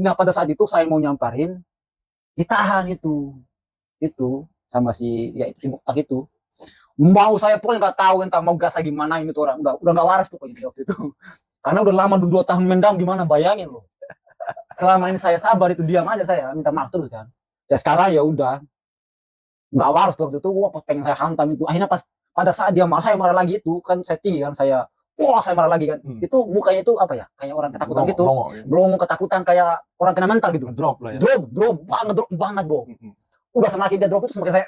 Nah pada saat itu saya mau nyamperin, ditahan itu sama si ya itu si botak itu. Mau saya pokoknya nggak tahu entah mau gas gimana ini tuh orang udah nggak waras pokoknya waktu itu. Karena udah lama 2 tahun mendam gimana bayangin loh. Selama ini saya sabar itu diam aja saya minta maaf terus kan. Ya sekarang ya udah nggak waras waktu itu wah pengen saya hantam itu. Akhirnya pas pada saat dia marah saya marah lagi itu kan saya tinggi kan saya wah saya marah lagi kan. Itu mukanya itu apa ya kayak orang ketakutan gitu. Belum ketakutan kayak orang kena mental gitu. Drop lah ya. Drop banget Bo. Udah semakin dia drop itu semakin saya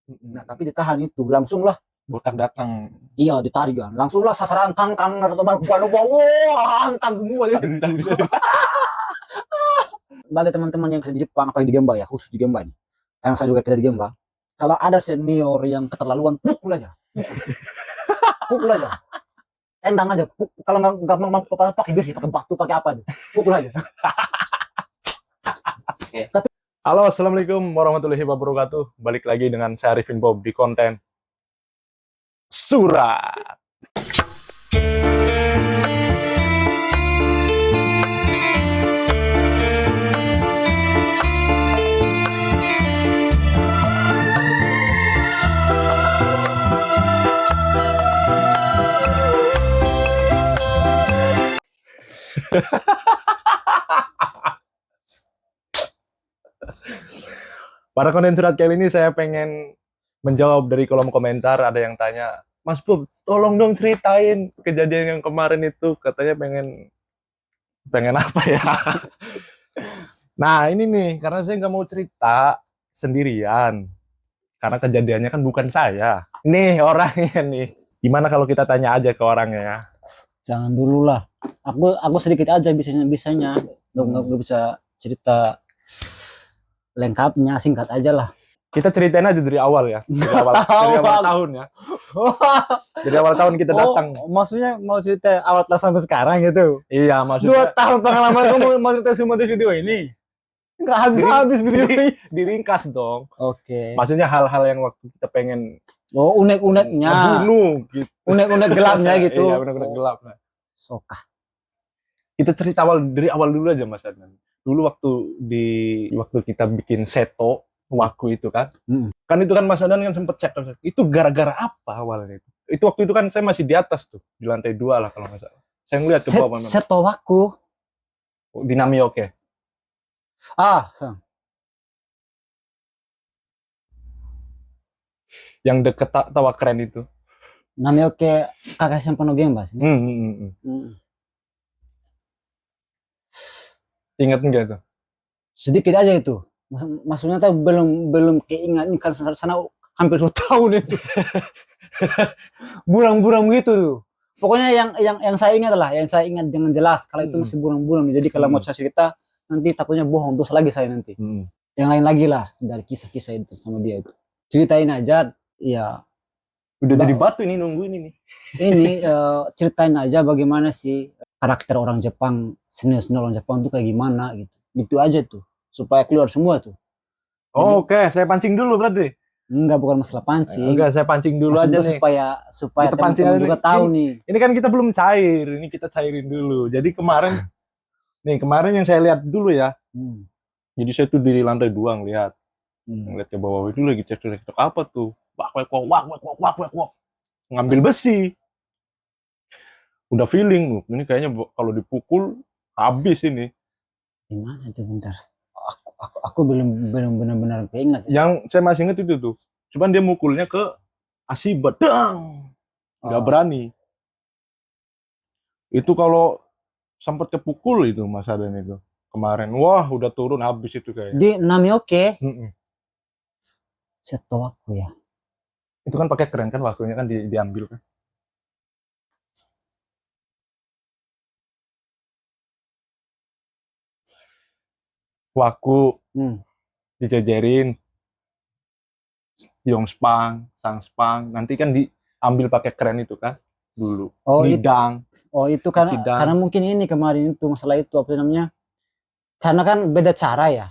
nah tapi ditahan itu langsung lah botak datang. Iya ditarik kan langsung lah sasaran kang atau teman wah hantam semua ya. Bagi teman-teman yang di Jepang apa di Gemba ya khusus di Gemba nih yang saya juga kerja di Gemba kalau ada senior yang keterlaluan pukul aja tendang aja kalau nggak mau pakai besi pakai batu pakai apa aja pukul aja. Tapi halo, assalamualaikum warahmatullahi wabarakatuh. Balik lagi dengan saya Arifin Bob di konten Surat. Pada konten surat kali ini saya pengen menjawab dari kolom komentar. Ada yang tanya, Mas Bob, tolong dong ceritain kejadian yang kemarin itu. Katanya pengen apa ya? Nah ini nih, karena saya nggak mau cerita sendirian. Karena kejadiannya kan bukan saya. Nih orangnya nih. Gimana kalau kita tanya aja ke orangnya ya? jangan dulu lah aku sedikit aja bisanya nggak bisa cerita lengkapnya singkat aja lah. Kita ceritain aja dari awal ya. Dari awal tahun ya. Dari awal tahun kita datang. Maksudnya mau cerita awal tahun sampai sekarang gitu. Iya, maksudnya 2 tahun pengalaman kamu mau cerita semua di video ini. Enggak habis video ini. Diringkas dong. Oke. Maksudnya hal-hal yang waktu kita pengen unek-uneknya. bunuh gitu. Unek-unek gelapnya gitu. Iya, unek-unek gelap. Sokah. Kita cerita dari awal dulu aja Mas Adnan. Dulu waktu kita bikin seto Waku itu kan. Kan itu kan Mas Adnan kan sempet chat. Itu gara-gara apa awalnya itu? Itu waktu itu kan saya masih di atas tuh, di lantai 2 lah kalau nggak salah. Saya ngeliat ke bawah. Seto Waku. Di Namioke. Yang deket tawa keren itu. Namioke kakak yang penuh game Mas. Ingat enggak tuh? Sedikit aja itu. Maksudnya tuh belum keingat ini kan sana hampir 2 tahun itu. Buram-buram gitu tuh. Pokoknya yang saya ingat lah, yang saya ingat dengan jelas kalau itu masih buram-buram. Jadi kalau mau saya cerita nanti takutnya bohong terus lagi saya nanti. Yang lain lagi lah dari kisah-kisah itu sama dia itu. Ceritain aja ya. Udah jadi batu ini nungguin ini. Ini ceritain aja bagaimana sih karakter orang Jepang, senior orang Jepang tuh kayak gimana gitu. Gitu aja tuh supaya keluar semua tuh. Oke, saya pancing dulu berarti. Enggak, bukan masalah pancing. Enggak, saya pancing dulu aja nih. Supaya teman-teman juga tahu nih. Ini kan kita belum cair, ini kita cairin dulu. Jadi kemarin yang saya lihat dulu ya. Jadi saya tuh di lantai 2 ngeliat. Ngeliat ke bawah itu lagi cek apa tuh. Wak. Ngambil besi. Udah feeling, ini kayaknya kalau dipukul habis ini. Gimana tuh bentar? Aku belum benar-benar keinget. Yang saya masih ingat itu tuh. Cuman dia mukulnya ke Asiba. Dang. Nggak berani. Itu kalau sempat kepukul itu Mas Adan itu. Kemarin. Wah udah turun habis itu kayaknya. Di Namioke? Seto Waku ya. Itu kan pakai keren kan waktunya kan diambil kan. Waku dijajarin Yongspang, Sangspang, nanti kan diambil pakai keren itu kan dulu. Nidang. Itu karena mungkin ini kemarin itu masalah itu apa namanya? Karena kan beda cara ya.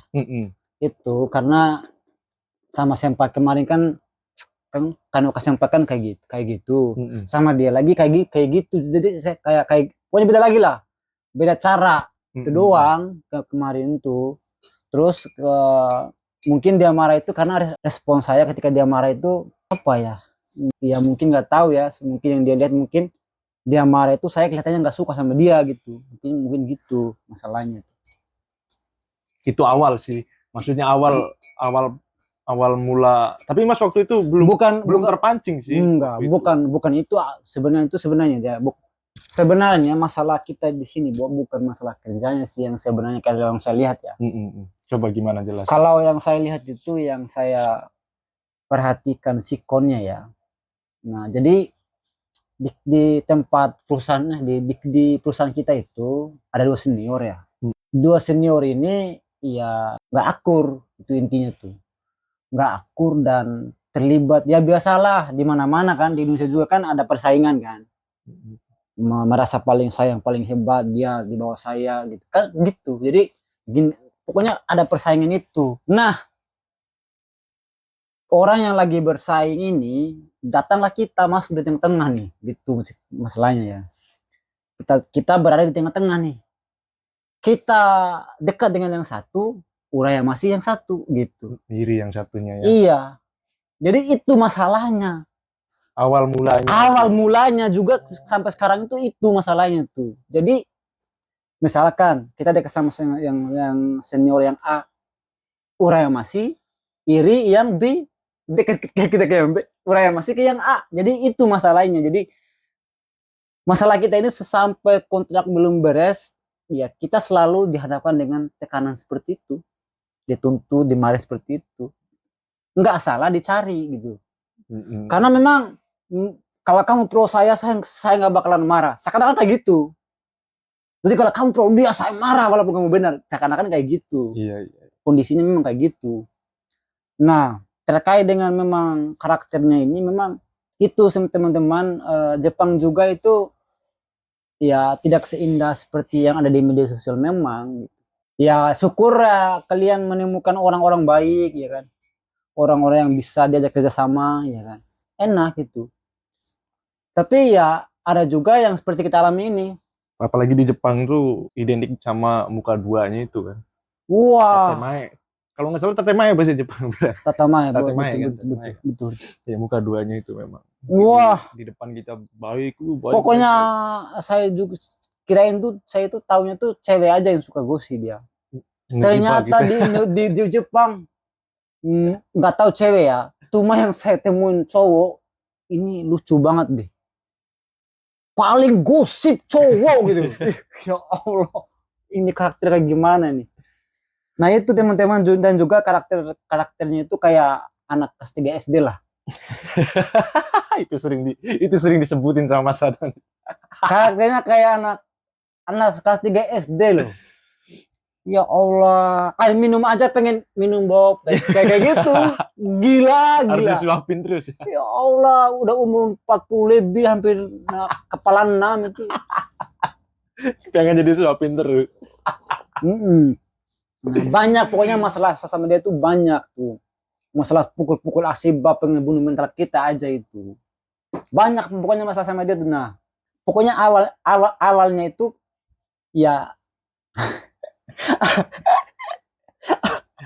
Itu karena sama Senpai kemarin kan Senpai kan kayak gitu. Sama dia lagi kayak gitu. Jadi saya kayak pokoknya beda lagi lah. Beda cara. Itu doang kemarin tuh. Terus mungkin dia marah itu karena respon saya ketika dia marah itu apa ya? Ya mungkin nggak tahu ya. Mungkin yang dia lihat mungkin dia marah itu saya kelihatannya nggak suka sama dia gitu. Mungkin gitu masalahnya. Itu awal sih. Maksudnya awal mula. Tapi Mas waktu itu belum terpancing sih. Bukan itu sebenarnya ya. Sebenarnya masalah kita di sini bukan masalah kerjanya sih yang sebenarnya kalau yang saya lihat ya. Coba gimana jelas? Kalau yang saya lihat itu yang saya perhatikan sikonnya ya. Nah, jadi di tempat perusahaan di perusahaan kita itu ada 2 senior ya. 2 senior ini ya nggak akur, itu intinya tuh. Nggak akur dan terlibat ya biasalah di mana-mana kan, di Indonesia juga kan ada persaingan kan. Merasa paling sayang, paling hebat, dia di bawah saya gitu kan gitu. Jadi pokoknya ada persaingan itu. Nah, orang yang lagi bersaing ini datanglah kita masuk di tengah-tengah nih, gitu masalahnya ya. Kita berada di tengah-tengah nih. Kita dekat dengan yang satu, Uraya masih yang satu gitu. Iri yang satunya ya. Iya. Jadi itu masalahnya. Awal mulanya juga sampai sekarang itu masalahnya tuh. Jadi misalkan kita dekat sama yang senior yang A, Uraya masih iri yang B, dekat kita ke yang B, Uraya masih ke yang A. Jadi itu masalahnya. Jadi masalah kita ini sampai kontrak belum beres, ya kita selalu dihadapkan dengan tekanan seperti itu. Dituntut, dimarahi seperti itu. Nggak salah dicari gitu. Karena memang kalau kamu pro saya nggak bakalan marah. Seakan-akan kayak gitu. Jadi kalau kamu pro dia, saya marah walaupun kamu benar. Seakan-akan kayak gitu. Iya. Kondisinya memang kayak gitu. Nah, terkait dengan memang karakternya ini memang itu teman-teman, Jepang juga itu ya tidak seindah seperti yang ada di media sosial memang. Ya syukur ya kalian menemukan orang-orang baik ya kan. Orang-orang yang bisa diajak kerjasama ya kan. Enak gitu. Tapi ya ada juga yang seperti kita alami ini. Apalagi di Jepang tuh identik sama muka duanya itu kan. Wah. Tatemae. Kalau nggak salah tatemae bahasa Jepang. Tatemae, betul. Ya muka duanya itu memang. Wah. Di depan kita baik. Pokoknya baik. Saya juga kirain tuh saya itu taunya tuh cewek aja yang suka gosip dia. Ternyata di Jepang nggak tahu cewek ya. Cuma yang saya temuin cowok ini lucu banget deh. Paling gosip cowok gitu. Ya Allah, ini karakter kayak gimana nih? Nah itu teman-teman, dan juga karakternya itu kayak anak kelas 3 SD lah. itu sering disebutin sama Mas Adan. Karakternya kayak anak kelas 3 SD loh. Ya Allah, kayak minum aja pengen minum Bob kayak gitu. Gila. Harus disuapin terus. Ya Allah, udah umur 40 lebih hampir kepala 6 itu. Pengen jadi suapin terus. Nah, banyak pokoknya masalah sama dia tuh banyak tuh. Masalah pukul-pukul asibab, pengen bunuh mental kita aja itu. Banyak pokoknya masalah sama dia tuh. Nah, pokoknya awalnya itu ya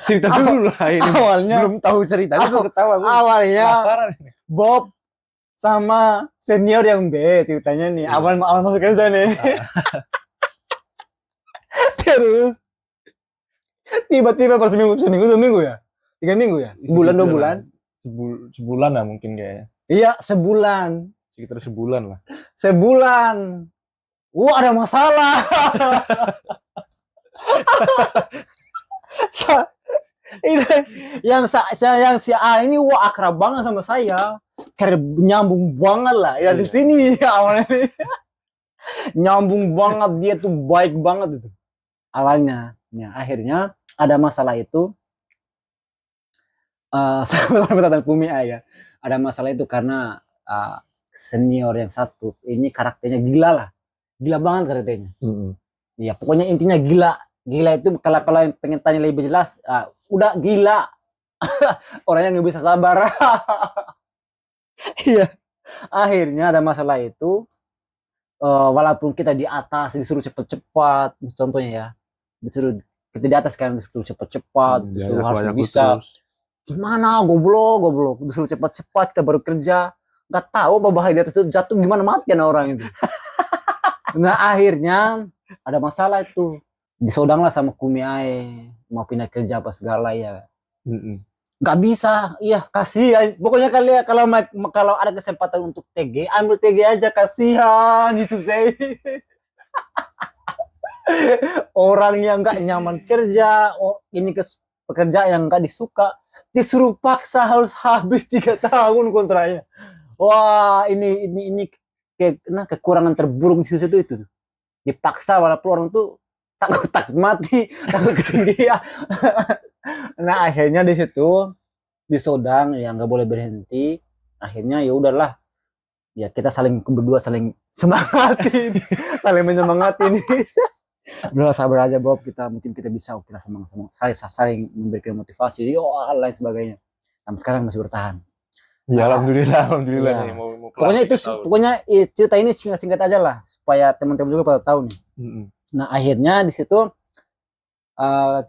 cerita dulu lah ini. Awalnya belum tahu ceritanya tuh ketawa gue. Awalnya Bob sama senior yang B ceritanya nih. Awal masuk kerja nih. Terus tiba-tiba pas seminggu ya? 3 minggu ya? Bulan 2 bulan? Sebulan lah mungkin kayaknya. Iya, sebulan. Sekitar sebulan lah. Sebulan. Wah, ada masalah. yang si A ini wah akrab banget sama saya. Kayak nyambung banget lah. Ya di sini awalnya. Nyambung banget, dia tuh baik banget itu. Awalnya. Ya, akhirnya ada masalah itu. Sampai tentang Pumi ya. Ada masalah itu karena senior yang satu ini karakternya gila lah. Gila banget karakternya. Ya pokoknya intinya gila. Gila itu kalau pengen tanya lebih jelas, udah gila. Orangnya nggak bisa sabar. Iya. Akhirnya ada masalah itu. Walaupun kita di atas disuruh cepat-cepat, contohnya ya. disuruh kita di atas kan, disuruh cepat-cepat, disuruh harus aku bisa. terus. Gimana goblok, disuruh cepat-cepat kita baru kerja. Nggak tahu bahaya di atas itu jatuh gimana matian orang itu. Nah akhirnya ada masalah itu. Disodang lah sama Kumi Ae, mau pindah kerja apa segala ya. Nggak bisa, iya kasihan. Pokoknya kalian kalau ada kesempatan untuk TG, ambil TG aja, kasihan itu saya. Orang yang nggak nyaman kerja, ini pekerjaan yang nggak disuka, disuruh paksa harus habis 3 tahun kontraknya. Wah ini kekurangan terburuk di situ itu. Dipaksa walaupun orang tuh takut mati, takut ketinggian. Nah akhirnya di situ disodang ya nggak boleh berhenti. Akhirnya ya udahlah, ya kita berdua saling semangatin, saling menyemangatin. Udah sabar aja Bob, mungkin kita bisa semangat saling memberikan motivasi, lain sebagainya. Sampai sekarang masih bertahan. Ya alhamdulillah Iya. nih mau pokoknya cerita ini singkat aja lah supaya teman-teman juga pada tahu nih. Nah akhirnya di situ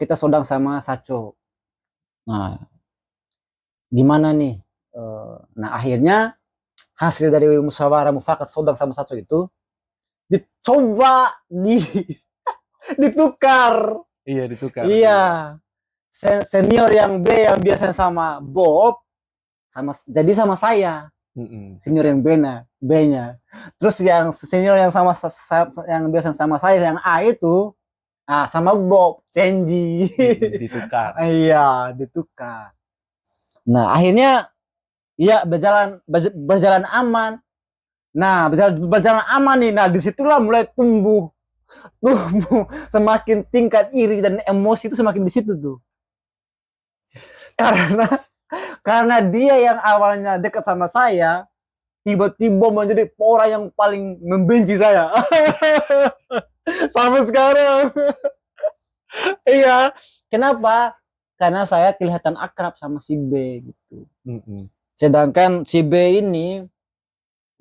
kita sodang sama Saco. Nah gimana nih? Nah akhirnya hasil dari musyawarah mufakat sodang sama Saco itu dicoba ditukar. Iya ditukar. Iya. Senior yang B yang biasanya sama Bob jadi sama saya. Senior yang B-nya. Terus yang senior yang yang biasa sama saya yang A itu sama Bob Cenji. Ditukar. Iya, ditukar. Nah, akhirnya ya berjalan aman. Nah, berjalan aman nih. Nah, disitulah mulai tumbuh semakin tingkat iri dan emosi itu semakin di situ tuh. Karena dia yang awalnya dekat sama saya, tiba-tiba menjadi orang yang paling membenci saya. Sampai sekarang. Iya. Kenapa? Karena saya kelihatan akrab sama si B gitu. Sedangkan si B ini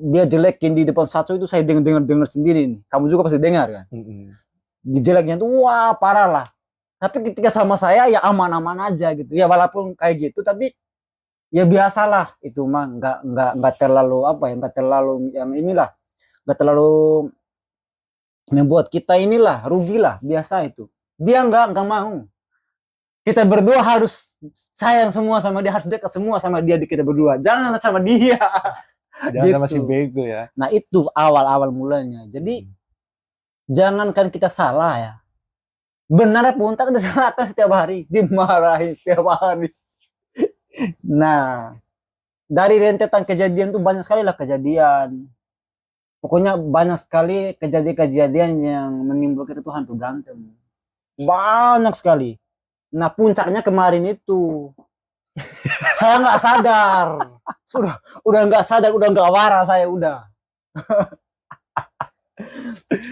dia jelekin di depan Saco itu saya dengar sendiri nih. Kamu juga pasti dengar kan? Jeleknya tuh wah parah lah. Tapi ketika sama saya ya aman-aman aja gitu. Ya walaupun kayak gitu tapi ya biasalah itu mah nggak terlalu nggak terlalu yang inilah, nggak terlalu membuat kita inilah rugi lah, biasa itu. Dia nggak mau. Kita berdua harus sayang semua sama dia, harus dekat semua sama dia, kita berdua. Jangan sama dia. Jangan gitu. sama si bego ya. Nah itu awal mulanya. Jadi jangankan kita salah ya. Benar pun tak disalahkan setiap hari, dimarahi setiap hari. Nah, dari rentetan kejadian tuh banyak sekali lah kejadian. Pokoknya banyak sekali kejadian-kejadian yang menimbulkan kita tuh hampir berantem. Banyak sekali. Nah, puncaknya kemarin itu. Saya nggak sadar. Udah nggak sadar, udah nggak waras saya udah.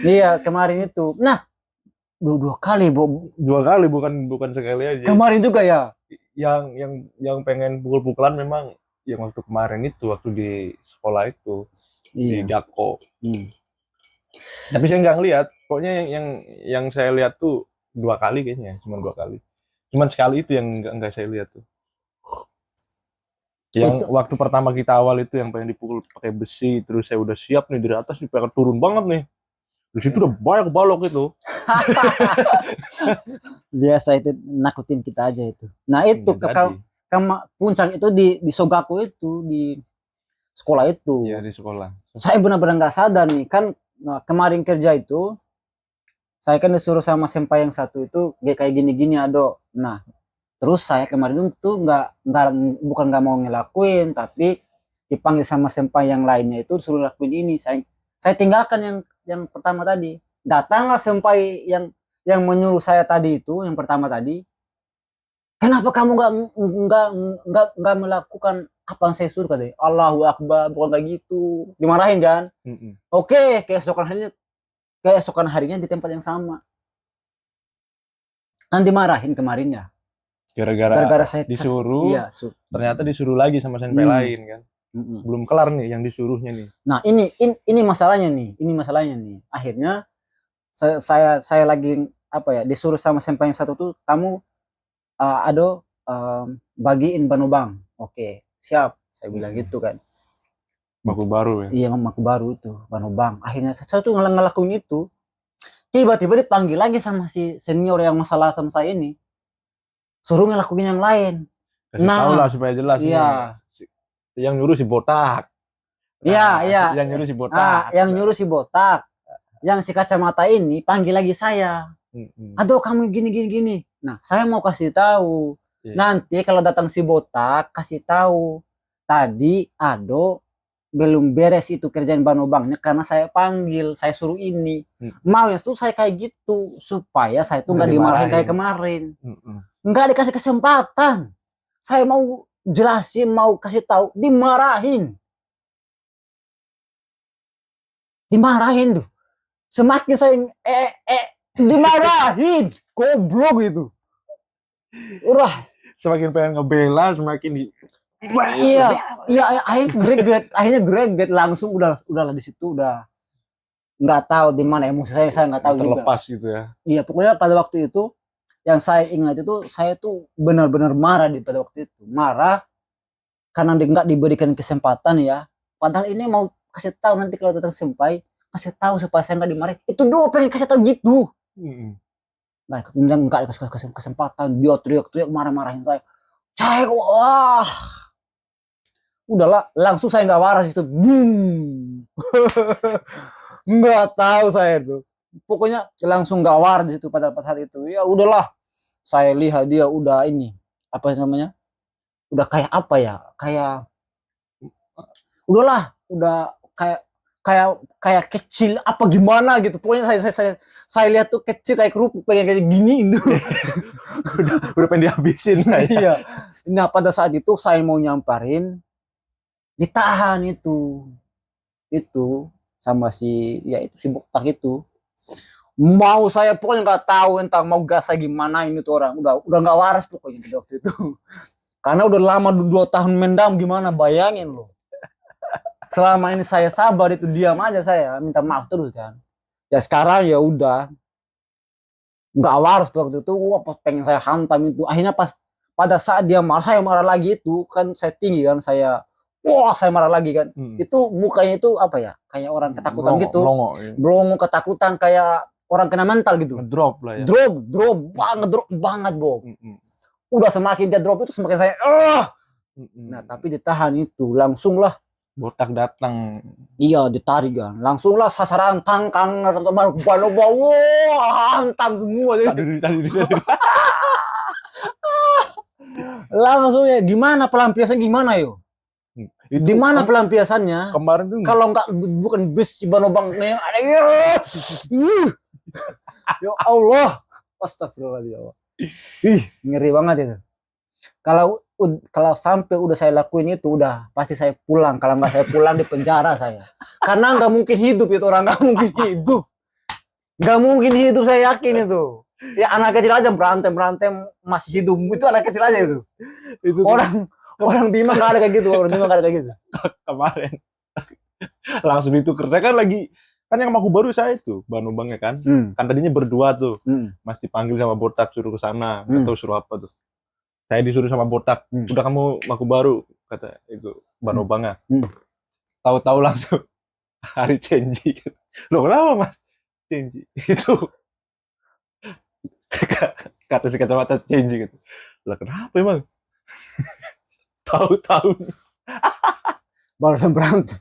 Iya, kemarin itu. Nah, dua kali, Bob. 2 kali bukan sekali aja. Kemarin juga ya. Yang pengen pukul-pukulan memang yang waktu kemarin itu, waktu di sekolah itu. Di Dako. Tapi saya nggak ngeliat. Pokoknya yang saya lihat tuh 2 kali kayaknya, cuma 2 kali. Cuman sekali itu yang nggak saya lihat tuh. Yang itu. Waktu pertama kita awal itu yang pengen dipukul pakai besi, terus saya udah siap nih dari atas nih, pengen turun banget nih. Di situ udah banyak balok itu. Biasa itu nakutin kita aja itu. Nah itu puncak itu di Sogaku itu, di sekolah itu. Iya di sekolah. Saya benar-benar nggak sadar nih kan, kemarin kerja itu saya kan disuruh sama senpai yang satu itu kayak gini-gini Ado. Nah terus saya kemarin itu bukan nggak mau ngelakuin, tapi dipanggil sama senpai yang lainnya itu disuruh lakuin ini. Saya tinggalkan yang pertama tadi. Datanglah senpai yang menyuruh saya tadi itu, yang pertama tadi. Kenapa kamu nggak melakukan apa yang saya suruh, katanya? Allahu Akbar, bukan kayak gitu. Dimarahin kan? Oke, keesokan harinya di tempat yang sama. Kan dimarahin kemarin ya. Gara-gara saya disuruh, iya, ternyata disuruh lagi sama senpai lain kan. Belum kelar nih yang disuruhnya nih. Nah ini masalahnya nih, Akhirnya saya lagi apa ya, disuruh sama senpai yang satu tuh, kamu ado bagiin Banobang. Oke, siap. Saya bilang gitu kan. Baku baru ya. Iya, mamaku baru itu Banobang. Akhirnya saya tuh ngelakuin itu. Tiba-tiba dipanggil lagi sama si senior yang masalah sama saya ini. Suruh ngelakuin yang lain. Kasih tahu lah Nah, supaya jelas nih. iya. Yang nyuruh si botak. Iya, Nah, iya. yang nyuruh si botak. Yang nyuruh si botak. Yang si kacamata ini panggil lagi saya. Aduh, kamu gini gini gini. Nah, saya mau kasih tahu. Iya. Nanti kalau datang si botak, kasih tahu. Tadi Ado belum beres itu kerjaan Banobangnya karena saya panggil, saya suruh ini. Mau yang itu saya kayak gitu supaya saya tuh nggak dimarahin kayak kemarin. Nggak dikasih kesempatan. Saya mau jelasin, mau kasih tahu, dimarahin. Dimarahin tuh. Semakin saya dimarahin, goblok itu. Udah, Semakin pengen ngebela, semakin di iya, akhirnya greget langsung udahlah di situ udah nggak tahu di mana emosi saya nggak tahu juga. terlepas gitu ya. Iya, pokoknya pada waktu itu yang saya ingat itu saya tuh benar-benar marah pada waktu itu. Marah karena nggak diberikan kesempatan ya. Padahal ini mau kasih tahu nanti kalau datang senpai, kasih tahu supaya saya nggak dimarahin. Itu doang pengen kasih tahu gitu. Nah, kemudian nggak dikasih kesempatan, dia teriak-teriak marah-marahin saya. Saya wah. Udahlah, langsung saya nggak waras itu. Boom. Nggak tahu saya itu. Pokoknya langsung nggak waras di situ pada saat itu. Ya udahlah. Saya lihat dia udah ini, apa namanya? Udah kayak apa ya? Kayak udahlah, udah kayak kecil apa gimana gitu. Pokoknya saya lihat tuh kecil kayak kerupuk pengen kayak gini itu. udah pengen dihabisin lah ya. Iya. Nah, pada saat itu saya mau nyamperin, ditahan itu sama si ya itu si botak itu. Mau saya pokoknya nggak tahu entah mau gas gimana ini tuh orang udah nggak waras pokoknya waktu itu. Karena udah lama 2 tahun mendam gimana bayangin loh. Selama ini saya sabar itu diam aja saya minta maaf terus kan. Ya sekarang ya udah nggak waras waktu itu. Wah, pengen saya hantam itu. Akhirnya pas pada saat dia marah saya marah lagi itu kan saya tinggi kan saya. Wah, saya marah lagi kan. Itu mukanya itu apa ya? Kayak orang ketakutan gitu. Blongo ketakutan kayak orang kena mental gitu. Drop lah ya. Drop banget, Bob. Udah semakin dia drop itu semakin saya Nah, tapi ditahan itu langsung lah. Botak datang. Iya, ditarik kan. Langsung lah sasaran kangkang teman bawa hantam semua. Tadi. Langsung ya gimana pelampiasannya gimana yo? Di mana pelampiasannya? Kemarin tuh kalau nggak bukan bus Cibanobang nih ada ya Allah, astagfirullahaladzim. Ngeri banget itu. Kalau sampai udah saya lakuin itu udah pasti saya pulang. Kalau nggak saya pulang di penjara saya. Karena nggak mungkin hidup itu orang, nggak mungkin hidup saya yakin itu. Ya anak kecil aja berantem masih hidup itu anak kecil aja itu. Orang Bima nggak ada kayak gitu, Kemarin langsung ditukar. Saya kan lagi kan yang aku baru saya itu Banobangnya kan. Kan tadinya berdua tuh. Mas dipanggil sama botak suruh ke sana, atau suruh apa tuh. Saya disuruh sama botak, udah kamu maku baru kata itu Banobangnya. Tahu-tahu langsung hari Cenji. Loh kenapa Mas Cenji? Itu kata si kacamata Cenji gitu. Lah kenapa emang? Tahu-tahu baru berantem.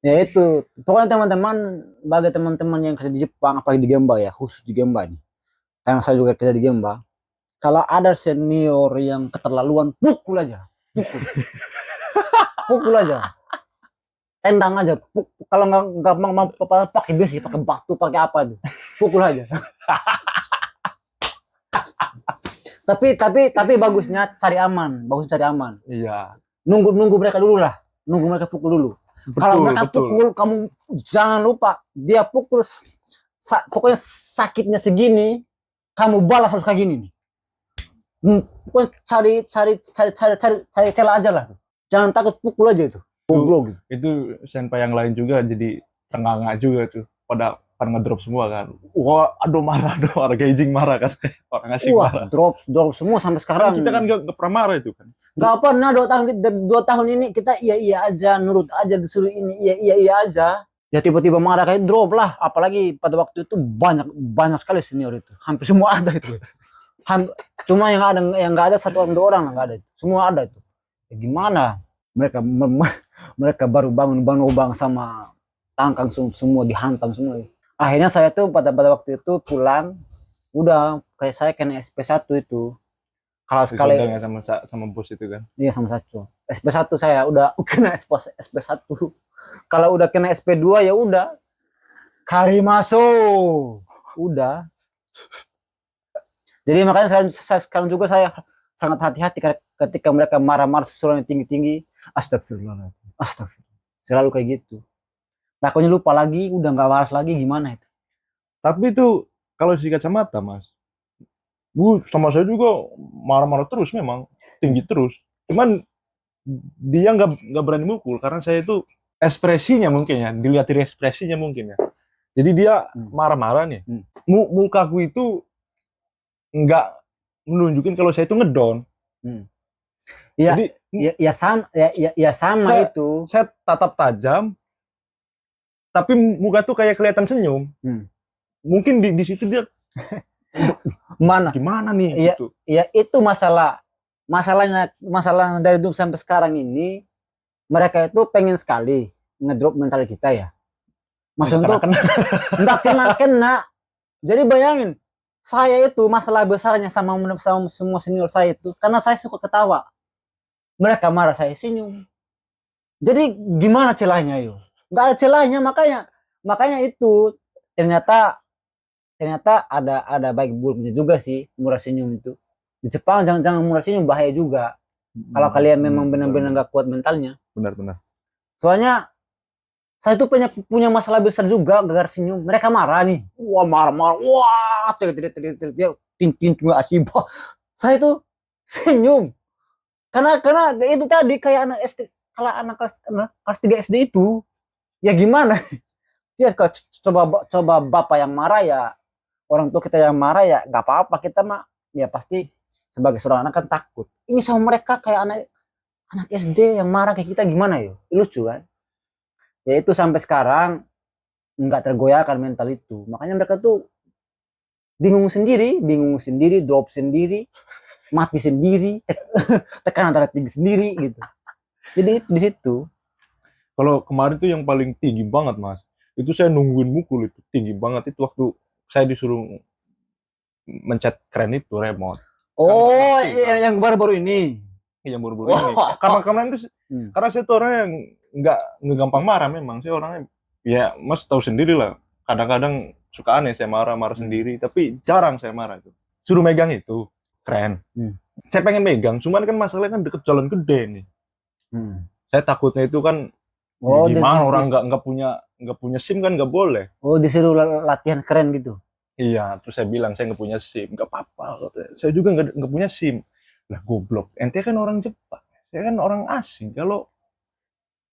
Ya itu, pokoknya teman-teman, bagi teman-teman yang kerja di Jepang, apalagi di Gemba ya, khusus di Gemba nih. Karena saya juga kerja di Gemba. Kalau ada senior yang keterlaluan, pukul aja. Pukul aja. Tendang aja. Kalau nggak mau pakai besi, pakai batu, pakai apa tuh. Pukul aja. Tapi bagusnya cari aman. Iya. Nunggu mereka dulu lah. Nunggu mereka pukul dulu. Kalau mereka pukul, kamu jangan lupa dia pukul pokoknya sakitnya segini, kamu balas harus kayak gini nih. Pokoknya cari celah aja lah. Jangan takut, pukul aja itu. Goblok gitu. Itu senpai yang lain juga jadi tengah-tengah juga tuh. Pada kan ngedrop semua kan. Wah, aduh marah, Gejing marah kan. Orang asing Wah, marah. drop semua sampai Kan sekarang. kita kan gak pernah marah itu kan. Nggak pernah 2 tahun ini kita iya aja, nurut aja, disuruh ini iya aja. Ya tiba-tiba marah kayak drop lah. Apalagi pada waktu itu banyak sekali senior itu, hampir semua ada itu. Cuma yang nggak ada 1 orang 2 orang nggak ada itu. Semua ada itu. Ya gimana? Mereka baru bangun lubang sama tangkang semua dihantam semua. Akhirnya saya tuh pada waktu itu pulang, udah kayak saya kena SP1 itu. Kalau sekali Disodang ya sama bos itu kan. iya sama satu. SP1 saya udah kena SP1. Kalau udah kena SP2 ya udah Karimaso. Udah. Jadi makanya saya sekarang juga saya sangat hati-hati ketika mereka marah-marah suaranya tinggi-tinggi. Astagfirullah. Selalu kayak gitu. Takutnya lupa lagi, udah nggak waras lagi, gimana itu? Tapi itu kalau si kacamata mas, sama saya juga marah-marah terus memang, tinggi terus. Cuman dia nggak berani mukul karena saya itu ekspresinya mungkin ya, dilihat dari ekspresinya mungkin ya. Jadi dia marah-marah nih, mukaku itu nggak menunjukin kalau saya itu ngedown. Ya, Jadi ya sama itu. Saya tatap tajam, tapi muka tuh kayak kelihatan senyum. Mungkin di situ dia gimana nih? Ya, gitu. Ya itu masalahnya dari dulu sampai sekarang ini, mereka itu pengen sekali ngedrop mental kita ya. Maksudnya tuh enggak kena. Jadi bayangin, saya itu masalah besarnya sama semua senior saya itu karena saya suka ketawa. Mereka marah saya senyum. Jadi gimana celahnya yuk? Enggak ada celahnya, makanya itu ternyata ada baik buruknya juga sih murah senyum itu. Di Jepang jangan murah senyum, bahaya juga. Kalau kalian memang benar-benar nggak kuat mentalnya. Benar. Soalnya saya tuh punya masalah besar juga gara-gara senyum. Mereka marah nih. Wah, marah. Wah, tin asibah. Saya tuh senyum. Karena itu tadi kayak anak SD, kalau anak kelas 3 SD itu ya gimana? Ya coba bapak yang marah ya, orang tua kita yang marah ya nggak apa-apa, kita mah ya pasti sebagai seorang anak kan takut. Ini sama mereka kayak anak SD yang marah kayak kita, gimana ya? Lucu kan? Ya itu sampai sekarang nggak tergoyahkan mental itu. Makanya mereka tuh bingung sendiri, drop sendiri, mati sendiri, tekanan darah tinggi sendiri gitu. Jadi di situ. Kalau kemarin tuh yang paling tinggi banget mas, itu saya nungguin mukul itu tinggi banget itu waktu saya disuruh mencet keren itu remote. Oh, yang baru-baru ini. Yang baru-baru ini. Karena itu karena saya tuh orang yang nggak gampang marah memang. Saya orangnya ya mas tahu sendiri lah. Kadang-kadang suka aneh saya marah sendiri, tapi jarang saya marah itu. Suruh megang itu keren. Saya pengen megang, cuman kan masalahnya kan deket jalan gede nih. Saya takutnya itu kan gimana orang nggak punya SIM kan nggak boleh. Oh, disuruh latihan keren gitu. Iya, terus saya bilang saya nggak punya SIM, nggak apa-apa. Saya juga nggak punya SIM. Lah goblok, ente kan orang Jepang, saya kan orang asing. Kalau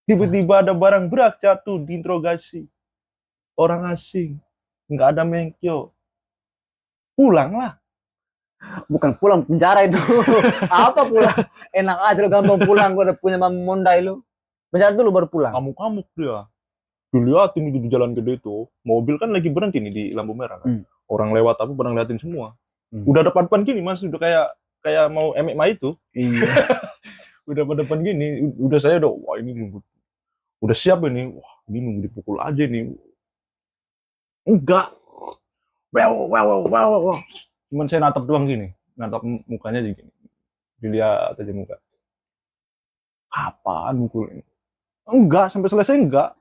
tiba-tiba ada barang berat jatuh diinterogasi orang asing, nggak ada menkyo, pulanglah. Bukan pulang penjara itu. Apa pulang? Enak aja lu gampang pulang, gua udah punya mondai lu. Penjara dulu baru pulang. Kamu dia. Dilihatin di jalan gede itu, mobil kan lagi berhenti nih di lampu merah kan. Orang lewat apa pada ngeliatin semua. Udah depan gini mas, udah kayak mau MMA itu. Iya. Udah depan gini, udah saya udah wah ini udah siap ini. Wah, ini nunggu dipukul aja nih. Enggak. Wow. Cuman saya natap doang gini, natap mukanya aja gini. Dilihat aja muka. Kapan mukul ini? Enggak, sampai selesai enggak.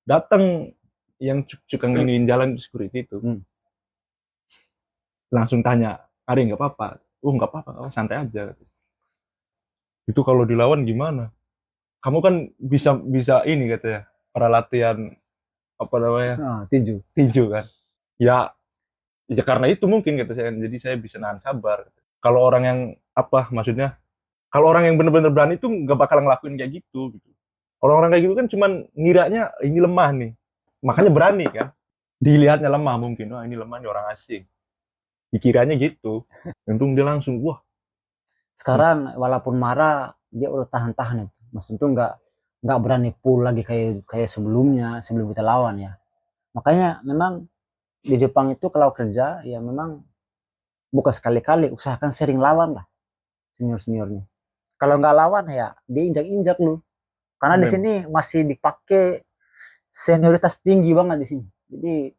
Datang yang cukang iniin jalan security itu. Langsung tanya, Ari nggak apa-apa? Oh nggak apa-apa, santai aja. Itu kalau dilawan gimana? Kamu kan bisa ini katanya, para latihan apa namanya? Tinju kan? Ya karena itu mungkin kata saya, jadi saya bisa nahan sabar. Kalau orang yang maksudnya? Kalau orang yang benar-benar berani itu nggak bakal ngelakuin kayak gitu. Orang-orang kayak gitu kan cuman ngiranya ini lemah nih, makanya berani kan. Dilihatnya lemah mungkin, wah ini lemah nih orang asing. Dikiranya gitu. Untung dia langsung, wah. Sekarang walaupun marah dia udah tahan-tahan itu. Maksudnya nggak berani pull lagi kayak kayak sebelumnya sebelum kita lawan ya. Makanya memang di Jepang itu kalau kerja ya memang bukan sekali-kali, usahakan sering lawan lah senior-seniornya. Kalau nggak lawan ya diinjak-injak lu. Karena di sini masih dipakai senioritas tinggi banget di sini. Jadi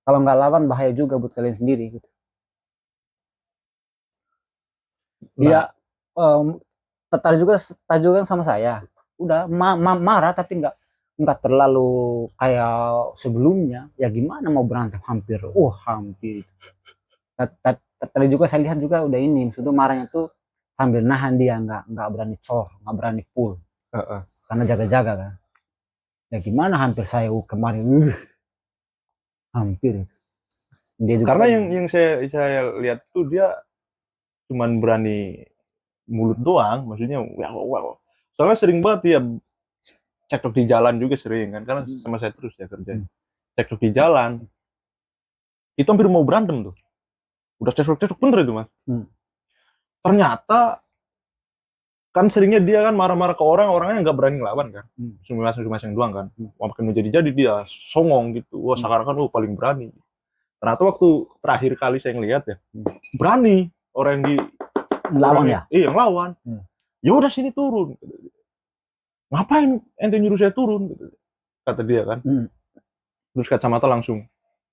kalau nggak lawan bahaya juga buat kalian sendiri gitu. Dia tertarik juga sama saya. Udah marah tapi nggak terlalu kayak sebelumnya. Ya gimana mau berantem hampir. Hampir. Tadi juga saya lihat juga udah ini, maksudnya marahnya tuh sambil nahan dia nggak berani cor, nggak berani pull. Karena jaga-jaga kan. Ya gimana hampir saya kemarin hampir. Dia juga Karena yang saya lihat tuh dia cuman berani mulut doang, maksudnya wow. Soalnya sering banget dia cekcok di jalan juga sering kan, karena sama saya terus ya kerjanya. Cekcok di jalan. Itu hampir mau berantem tuh. Udah cekcok bener itu mas. Ternyata kan seringnya dia kan marah-marah ke orangnya nggak berani ngelawan kan, cuma masing-masing doang kan. Makin jadi dia songong gitu, wah seakan-akan paling berani. Ternyata waktu terakhir kali saya ngeliat ya, berani orang yang di lawan ya. Iya yang lawan. Ya udah sini turun. Ngapain ente nyuruh saya turun? Kata dia kan. Terus kacamata langsung,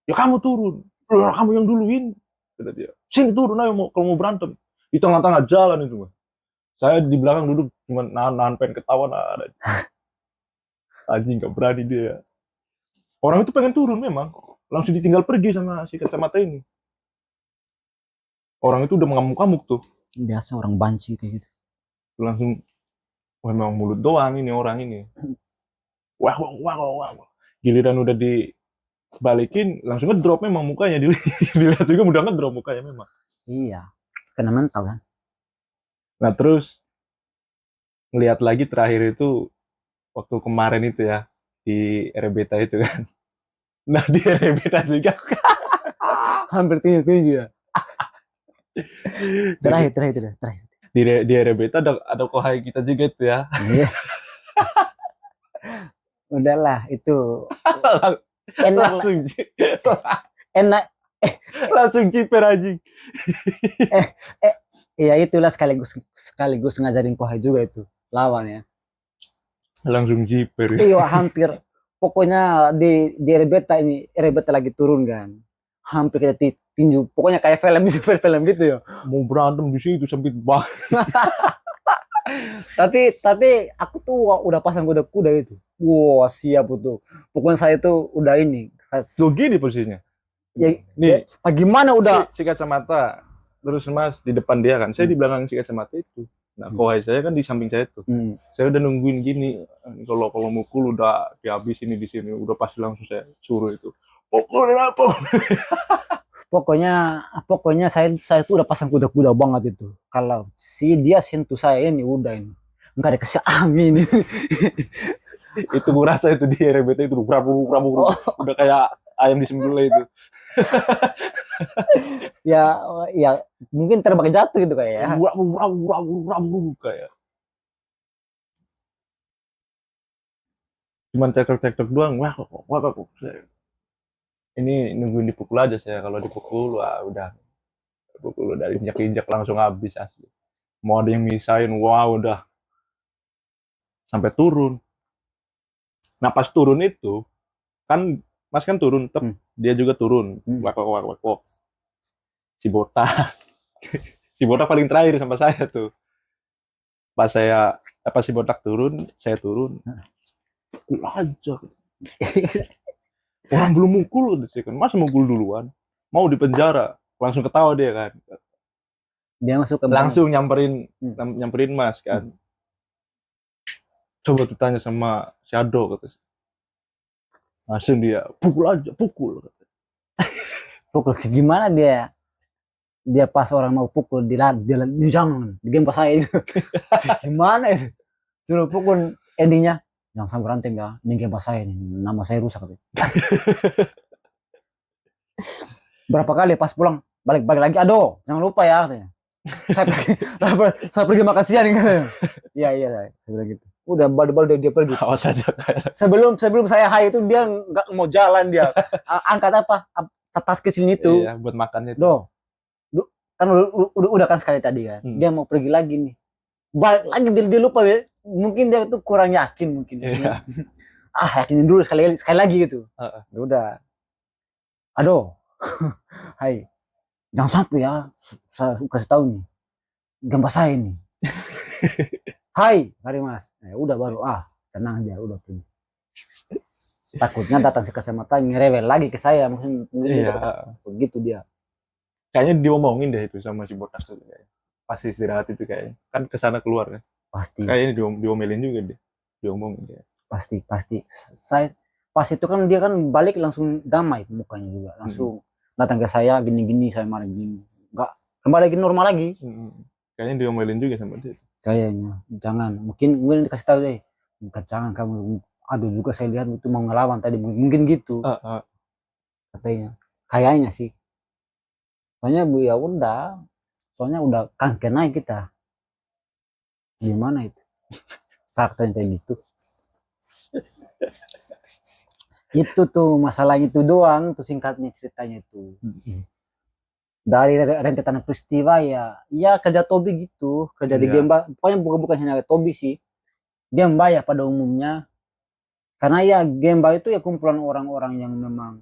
ya kamu turun, kamu yang duluin. Kata dia, sini turun ayo kalau mau berantem. Di tengah-tengah jalan itu mas. Saya di belakang duduk cuma nahan pengen ketawa ada. Anjing nggak berani dia. Orang itu pengen turun memang, langsung ditinggal pergi sama si kacamata ini. Orang itu udah mengamuk-amuk tuh. Biasa orang banci kayak gitu. Langsung, wah memang mulut doang ini orang ini. Wah. Giliran udah dibalikin, langsung ngedrop memang mukanya. Dilihat juga udah ngedrop mukanya memang. Iya, kena mental kan. Nah terus ngelihat lagi terakhir itu waktu kemarin itu ya di Rebeta itu kan. Nah di Rebeta juga hampir 7 ya. Terakhir. Di Rebeta ada kohai kita juga itu ya. Iya. Udahlah itu enak langsung ciper aja. Iya itulah sekaligus ngajarin kohai juga itu lawan ya. Langsung ciper. Iya hampir pokoknya di Rebeta lagi turun kan. Hampir kita tinju. Pokoknya kayak film gitu ya. Mau berantem di situ sempit banget. tapi aku tuh udah pasang kuda-kuda itu. Wah siap tuh. Pokoknya saya tuh udah ini. Tuh gini posisinya. Ya, nih gimana udah si kacamata terus mas di depan dia kan. Saya di belakang si kacamata itu. Nah kohai saya kan di samping saya tuh. Saya udah nungguin gini. Kalau mukul udah dihabis ini di sini. Udah pasti langsung saya suruh itu. Pukulin apa? Pokoknya saya tuh udah pasang kuda-kuda banget itu. Kalau si dia sentuh saya ini udah ini. Enggak ada kasih amin. Itu merasa itu di RBT itu prabu. Udah kayak ayam disembelih itu. ya mungkin terbang jatuh gitu kayak ya. Kayak. Cuman cekcok doang. Wah. Ini nungguin dipukul aja saya. Kalau dipukul, wah udah. Pukul dari injak-injak langsung habis asli. Mau ada yang misahin, wah udah. Sampai turun. Nah pas turun itu, kan Mas kan turun, dia juga turun. Wak. Si Botak. Si Botak paling terakhir sama saya tuh. Pas si Botak turun, saya turun. Aja. Orang belum mukul, masa mukul duluan? Mau di penjara, langsung ketawa dia kan. Dia masuk ke langsung nyamperin Mas kan. Coba tuh tanya sama Shadow kata. Langsung dia pukul. Pukul gimana dia? Dia pas orang mau pukul dia jangan digempar saya. Gimana itu? Suruh pukul endingnya jangan sampai berantem ya, ini gempar saya nih, nama saya rusak. Berapa kali pas pulang balik lagi, aduh jangan lupa ya katanya. Saya pergi, saya pergi makan siang nih katanya. Iya saya bilang gitu. Udah baru dia pergi. Awas aja kayak. Sebelum saya hai itu dia nggak mau jalan dia. Angkat apa? Tas kecil itu. Iya, buat makannya itu. Doh, kan udah kan sekali tadi kan. Dia mau pergi lagi nih. Balik lagi dia lupa ya. Mungkin dia tuh kurang yakin mungkin. Iya. Yakinin dulu sekali lagi gitu. Udah. Aduh. Hai. Jangan sampai ya. Saya kasih tahu nih. Gambar saya nih. Hai, mari Mas. Udah baru tenang aja, udah pergi. Takutnya datang si kacamata ngerewel lagi ke saya, mungkin Iya. begitu dia. Kayaknya diomongin deh itu sama si botak itu kayaknya. Pasti istirahat itu kayaknya. Kan kesana keluar kan. Pasti. Kayaknya diomelin juga deh. Diomongin dia. Pasti. Saya pas itu kan dia kan balik langsung damai mukanya juga, langsung datang ke saya gini-gini, saya marah gini. Enggak, kembali lagi normal lagi. Kayaknya diomelin juga sama dia. Kayaknya, jangan. Mungkin dikasih tahu deh. Jangan kamu. Aduh juga saya lihat itu mau ngelawan tadi, mungkin gitu. Katanya. Kayaknya sih. Soalnya Bu ya udah. Soalnya udah kanker naik kita. Gimana itu? Karakternya kayak gitu. Itu tuh masalah itu doang tuh singkatnya ceritanya itu. Dari rentetan peristiwa ya kerja Tobi gitu, kerja di Gemba. Pokoknya bukan hanya Tobi sih. Gemba ya pada umumnya. Karena ya Gemba itu ya kumpulan orang-orang yang memang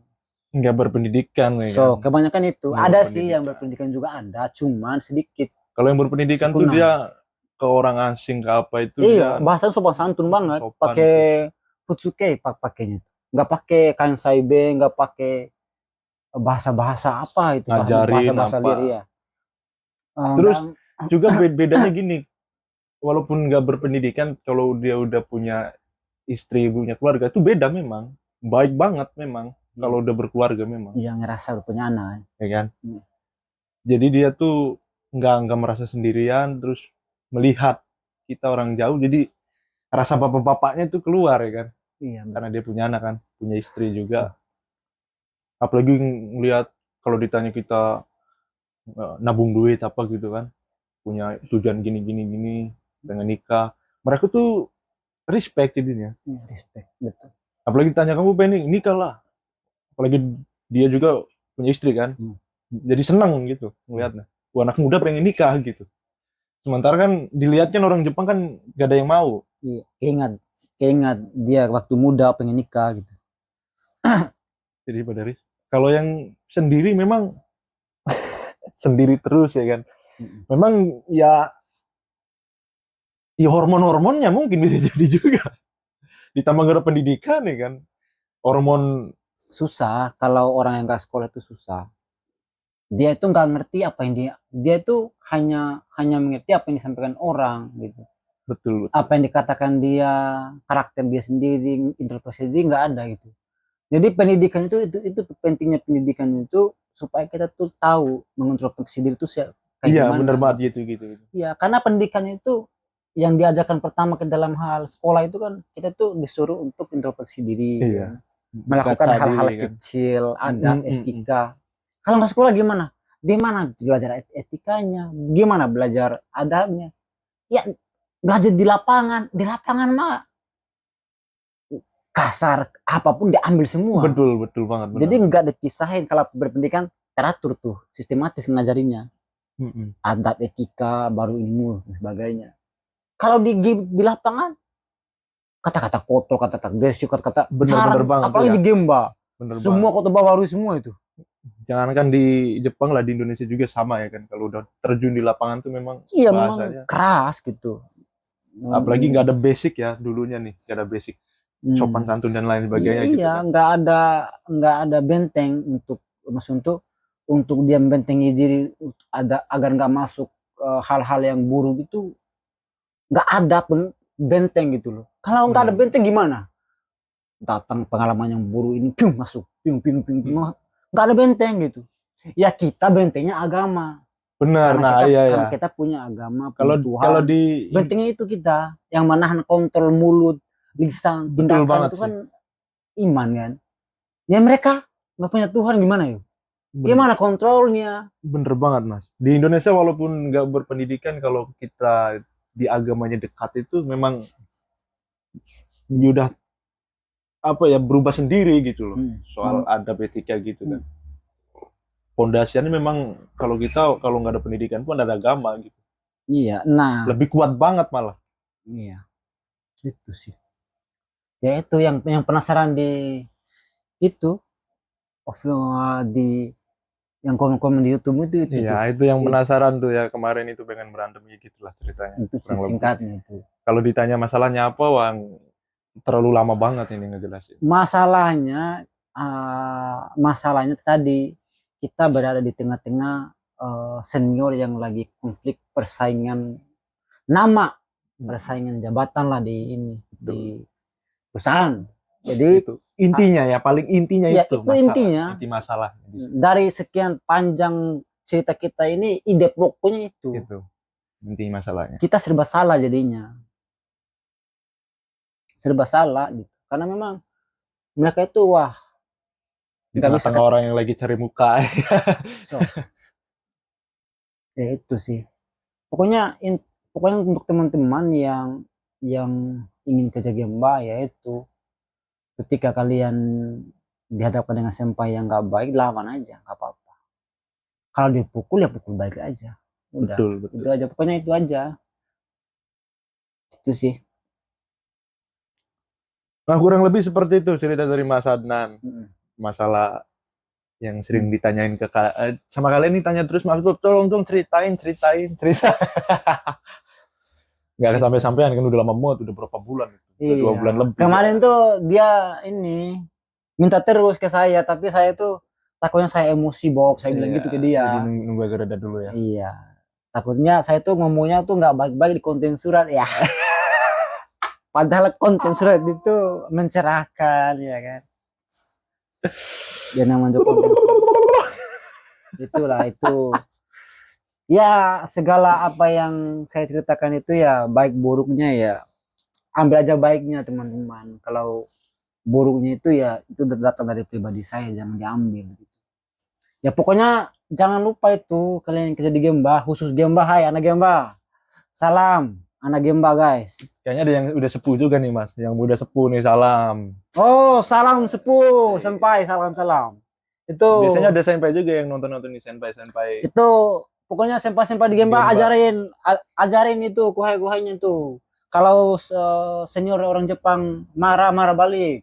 nggak berpendidikan ya kan? Kebanyakan itu nggak ada sih yang berpendidikan juga ada, cuman sedikit. Kalau yang berpendidikan tuh dia ke orang asing ke apa itu iya, bahasa sopan santun banget, pakai futsuke pakainya, nggak pakai kansai be, nggak pakai bahasa-bahasa apa itu, bahasa-bahasa liar ya. Terus juga bedanya gini, walaupun nggak berpendidikan, kalau dia udah punya istri, punya keluarga itu beda memang, baik banget memang. Kalau udah berkeluarga memang. Iya, ngerasa udah punya anak. Ya kan? Jadi dia tuh nggak merasa sendirian, terus melihat kita orang jauh, jadi rasa bapak-bapaknya tuh keluar ya kan? Iya. Karena dia punya anak kan, punya istri juga. Apalagi ngelihat kalau ditanya kita nabung duit apa gitu kan, punya tujuan gini dengan nikah, mereka tuh respect jadinya. Respect, betul. Apalagi tanya kamu pengen nikah lah. Apalagi dia juga punya istri kan, jadi senang gitu ngeliatnya. Anak muda pengen nikah gitu. Sementara kan dilihatnya orang Jepang kan gak ada yang mau. Iya, ingat dia waktu muda pengen nikah gitu. Jadi pada kalau yang sendiri memang sendiri terus ya kan. Memang ya hormon-hormonnya mungkin bisa jadi juga. Ditambah gak ada pendidikan ya kan. Hormon susah, kalau orang yang gak sekolah itu susah. Dia itu nggak ngerti apa yang dia itu hanya mengerti apa yang disampaikan orang gitu. Betul. Apa yang dikatakan dia, karakter dia sendiri, introspeksi dia nggak ada gitu. Jadi pendidikan itu pentingnya pendidikan itu supaya kita tuh tahu mengintrospeksi diri itu kayak iya, gimana. Bener banget gitu. Iya, karena pendidikan itu yang diajarkan pertama ke dalam hal sekolah itu kan kita tuh disuruh untuk introspeksi diri. Iya. Melakukan hal-hal kecil, ada etika. Kalau nggak sekolah gimana? Gimana belajar etikanya? Gimana belajar adabnya? Ya belajar di lapangan. Di lapangan mah kasar, apapun diambil semua. Betul banget. Jadi nggak dipisahin. Kalau berpendidikan teratur tuh, sistematis ngajarinya. Adab, etika, baru ilmu dan sebagainya. Kalau di lapangan kata-kata kotor, kata-kata gesek, kata-kata bener banget, apalagi di Gemba. Semua kota baru semua itu. Jangankan di Jepang lah, di Indonesia juga sama ya kan. Kalau udah terjun di lapangan tuh memang bahasanya keras gitu. Apalagi nggak ada basic ya dulunya nih, nggak ada basic sopan santun dan lain sebagainya gitu. Iya, nggak ada benteng untuk dia membentengi diri agar nggak masuk hal-hal yang buruk itu, nggak ada benteng gitu loh. Kalau nggak ada benteng gimana? Datang pengalaman yang buruk ini, masuk, nggak ada benteng gitu. Ya kita bentengnya agama. Benar, karena kita punya agama, punya Tuhan. Kalau bentengnya itu kita yang menahan kontrol mulut, lisan, tindakan itu kan iman kan. Ya mereka nggak punya Tuhan gimana yuk? Gimana kontrolnya? Bener banget Mas. Di Indonesia walaupun nggak berpendidikan, kalau kita di agamanya dekat itu memang udah apa ya, berubah sendiri gitu loh. Soal adab etika gitu kan. Pondasiannya memang kalau kita kalau nggak ada pendidikan pun ada agama gitu. Iya, nah. Lebih kuat banget malah. Iya, itu sih. Ya itu yang penasaran di itu, di yang komen-komen di YouTube itu. Iya, itu yang penasaran tuh ya, kemarin itu pengen berantem gitu lah ceritanya. Itu singkatnya itu. Kalau ditanya masalahnya apa, Wang, terlalu lama banget ini ngejelasin. Masalahnya tadi kita berada di tengah-tengah senior yang lagi konflik persaingan nama, persaingan jabatan lah di perusahaan. Jadi itu intinya ya, paling intinya ya, itu masalah, intinya inti masalah. Dari sekian panjang cerita kita ini, ide pokoknya itu inti masalahnya. Kita serba salah jadinya, serba salah gitu, karena memang mereka itu di tengah-tengah orang yang lagi cari muka. Ya itu sih. Pokoknya untuk teman-teman yang ingin kerja Gemba, yaitu ketika kalian dihadapkan dengan senpai yang nggak baik, lawan aja, nggak apa-apa. Kalau dipukul ya pukul balik aja. Udah. Betul. Itu aja. Pokoknya itu aja. Itu sih. Nah, kurang lebih seperti itu cerita dari Mas Adnan. Masalah yang sering ditanyain sama kalian nih, tanya terus, Mas, tolong dong ceritain. Nggak sampai-sampean kan, udah lama banget, udah berapa bulan, udah 2 bulan lebih. Kemarin tuh dia ini minta terus ke saya, tapi saya tuh takutnya saya emosi, Bob, saya bilang gitu ke dia. Jadi nunggu agak reda dulu ya. Iya, takutnya saya tuh ngomongnya tuh nggak baik-baik di konten surat ya. Padahal konten surat itu mencerahkan, ya kan. Dia namanya konten surat. Itulah itu. Ya, segala apa yang saya ceritakan itu ya, baik buruknya ya ambil aja baiknya, teman-teman. Kalau buruknya itu ya itu datang dari pribadi saya, jangan diambil gitu. Ya pokoknya jangan lupa itu, kalian kerja di Gemba, khusus Gemba, hai anak Gemba. Salam anak Gemba, guys. Kayaknya ada yang udah sepuh juga nih, Mas. Yang udah sepuh nih, salam. Oh, salam sepuh, senpai, salam. Itu biasanya ada senpai juga yang nonton nih, senpai. Itu pokoknya senpai di Gemba, ajarin itu kuhai-kuhainya itu. Kalau senior orang Jepang marah balik.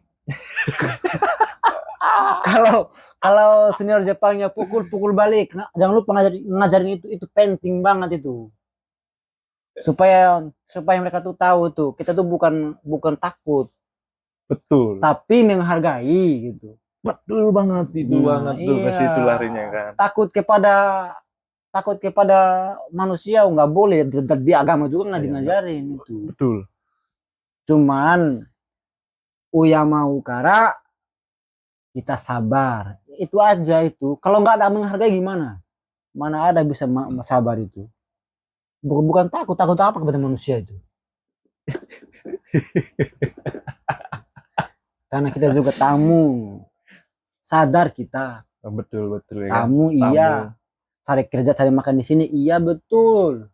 Kalau senior Jepangnya pukul balik. Jangan lupa ngajarin itu penting banget itu. Supaya mereka tuh tahu tuh, kita tuh bukan takut. Betul. Tapi menghargai gitu. Betul banget itu, banget tuh ke situ larinya kan. Takut kepada manusia nggak boleh, di agama juga nggak ngajarin itu. Betul. Cuman uya mau kara kita sabar, itu aja itu. Kalau nggak ada menghargai gimana? Mana ada bisa sabar itu? Bukan takut apa kepada manusia itu? Karena kita juga tamu, sadar kita. Betul ya. Tamu iya, cari kerja cari makan di sini iya, betul.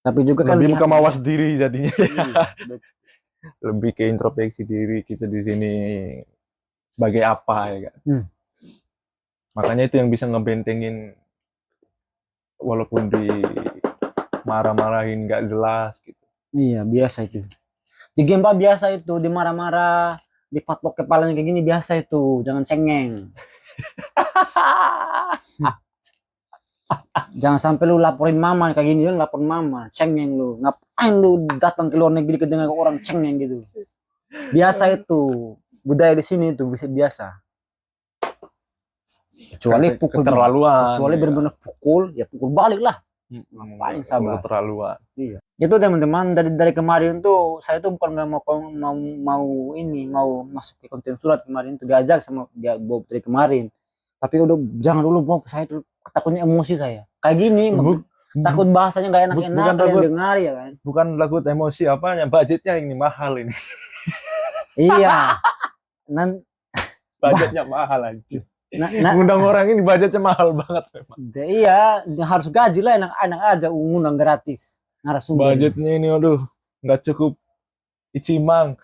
Tapi juga kan lebih bukan mawas diri jadinya. Lebih ke introspeksi diri kita di sini sebagai apa ya kan. Makanya itu yang bisa ngebentengin walaupun di marah-marahin nggak jelas gitu. Iya, biasa itu. Di Gemba biasa itu, dimarah-marah, dipatok kepalanya kayak gini biasa itu, jangan cengeng. Jangan sampai lu laporin mama kayak gini, lu laporin mama, cengeng lu. Ngapain lu datang ke luar negeri ke dengan orang cengeng gitu. Biasa itu, budaya di sini itu biasa. Kecuali pukul keterlaluan. Kecuali benar-benar pukul, ya pukul balik lah. Ngapain sabar. Keterlaluan. Iya. Itu teman-teman, dari kemarin tuh saya tuh bukan nggak mau masuk ke konten surat kemarin tuh, diajak sama dia Bob dari kemarin. Tapi udah jangan dulu Bob, saya tuh takutnya emosi saya. Kayak gini, takut bahasanya nggak enak-enak kalian dengar ya kan. Bukan takut emosi, apanya, budgetnya ini mahal ini. Iya. Budgetnya mahal aja. Ngundang orang ini budgetnya mahal banget memang. Iya, harus gaji lah enak-enak aja ngundang gratis narasumber. Budgetnya ini aduh nggak cukup icimang.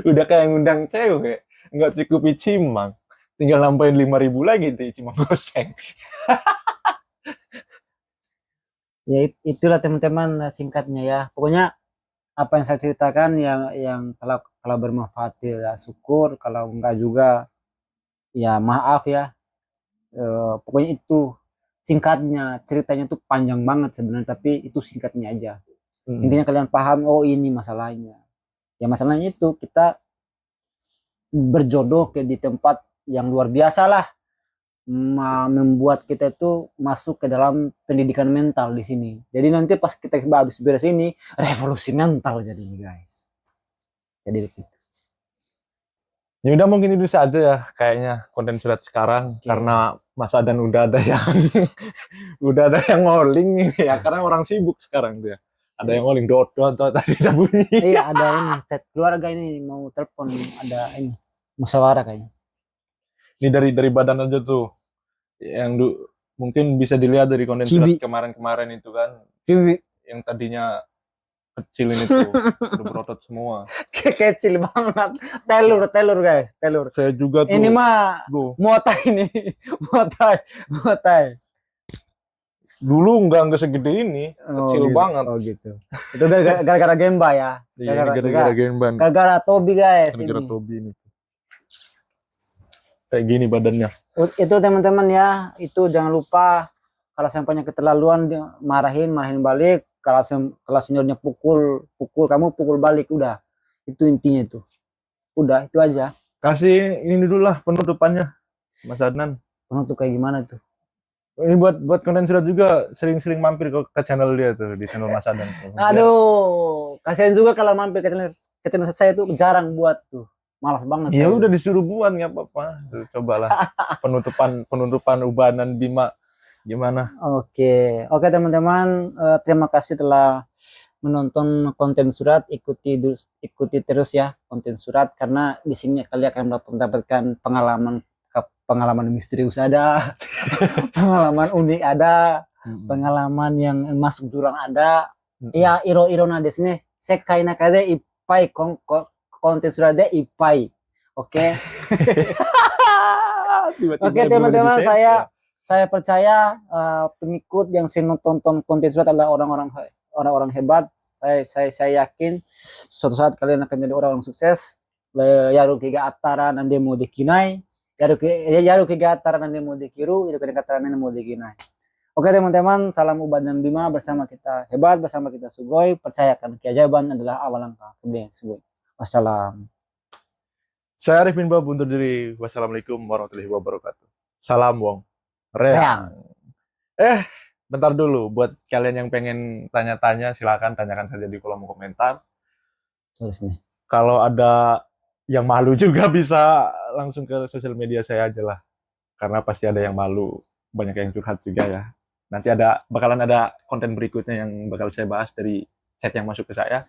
Udah kayak ngundang cewek, nggak cukup icimang. Tinggal nambahin 5.000 lagi tuh icimang goseng. Ya itulah teman-teman singkatnya ya. Pokoknya apa yang saya ceritakan yang kalau bermanfaat ya syukur, kalau enggak juga ya maaf ya. Pokoknya itu singkatnya, ceritanya tuh panjang banget sebenarnya, tapi itu singkatnya aja. Intinya kalian paham, oh ini masalahnya. Ya masalahnya itu kita berjodoh di tempat yang luar biasa lah, membuat kita itu masuk ke dalam pendidikan mental di sini. Jadi nanti pas kita habis beres ini revolusi mental jadinya guys. Jadi begitu. Ya udah mungkin itu saja ya kayaknya konten surat sekarang. Oke. Karena Mas Adan udah ada yang udah ada yang ngoling ini ya, karena orang sibuk sekarang dia. Ada yang ngoling dodo atau tadi udah bunyi. Iya ada ini keluarga ini mau telepon, ada ini musyawarah kayaknya. Ini dari badan aja tuh yang mungkin bisa dilihat dari konten surat Cibi. kemarin itu kan, Cibi. yang tadinya kecil ini tuh udah berotot semua. Kecil banget, telur guys, telur. Saya juga tuh. Ini mah Tuh. muatai ini, muatai. Dulu nggak segede ini, kecil gitu. banget. Oh gitu. Itu gara-gara Gemba ya. Iya, gara-gara Genban. Gara-gara Tobi guys. Gara-gara Ini. Tobi ini. Kayak gini badannya. Itu teman-teman ya, itu jangan lupa kalau sampainya keterlaluan marahin balik. Kalau seniornya pukul kamu pukul balik, udah. Itu intinya itu. Udah, itu aja. Kasih ini dulu lah penutupannya, Mas Adnan. Penutup kayak gimana tuh? Ini buat konten surat juga sering-sering mampir ke channel dia tuh, di channel Mas Adnan. Aduh, kasihan juga kalau mampir ke channel saya tuh jarang buat tuh. Malas banget. Ya udah disuruh buat nggak apa-apa. Cobalah penutupan Ubanan Bima gimana? Oke teman-teman, terima kasih telah menonton konten surat. Ikuti terus ya konten surat, karena di sini kalian akan mendapatkan pengalaman misterius ada, pengalaman unik ada, pengalaman yang masuk jurang ada. Ya iro na desu ne. Sekai naka de ippai konten surat de ippai. Oke. Oke teman-teman, saya percaya pengikut yang sering nonton konten surat adalah orang-orang hebat. Saya yakin suatu saat kalian akan menjadi orang sukses. Yaru kiga atara nande mo dekinai. Yaru kiga atara nande mo dekiru. Yaru kiga atara nande mo dekinai. Oke teman-teman, salam Ubad dan Bima. Bersama kita hebat, bersama kita sugoi. Percayakan keajaiban adalah awal langkah kemudian sugoi. Wassalam. Saya Arifin Bab undur diri. Wassalamualaikum warahmatullahi wabarakatuh. Salam Wong. Reang. Bentar dulu. Buat kalian yang pengen tanya-tanya, silakan tanyakan saja di kolom komentar. Terus nih. Kalau ada yang malu juga bisa langsung ke sosial media saya aja lah. Karena pasti ada yang malu. Banyak yang curhat juga ya. Nanti bakalan ada konten berikutnya yang bakal saya bahas dari chat yang masuk ke saya.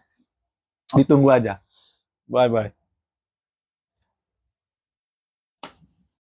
Ditunggu aja. Bye-bye.